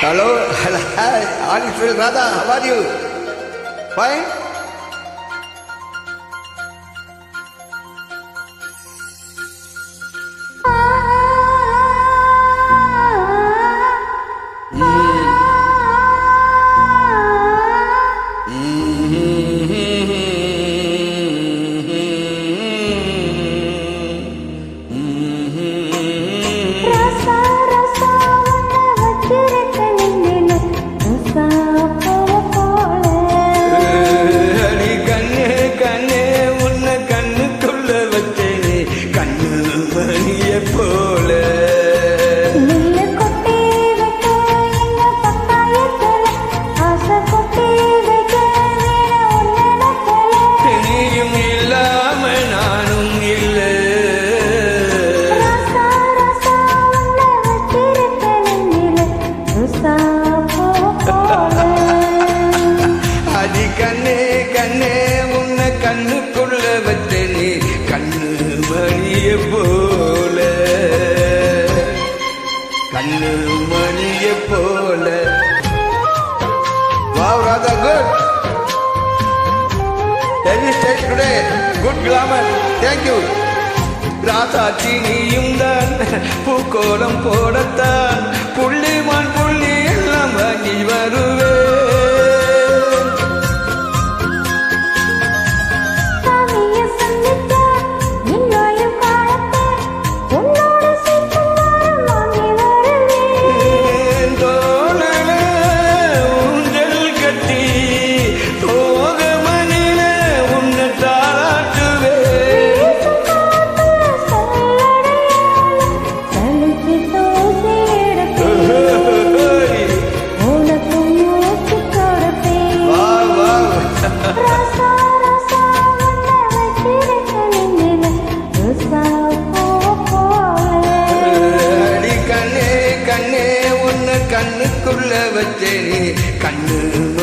Hello, hi, Arifil Radha, how are you? Fine? கண்ணுக்குள்ள வச்சனே கண்ணு மணிய போல கண்ணு மணிய போல. Wow, Radha, good. Heavy stage today. Good glamour. Thank you. ராசாச்சி நீயும் தான் பூக்கோலம் போடத்தான் புள்ளிமான் புள்ளி எல்லாம் வாங்கி வருவே. கண்ணுக்குள்ள வச்சே கண்ணு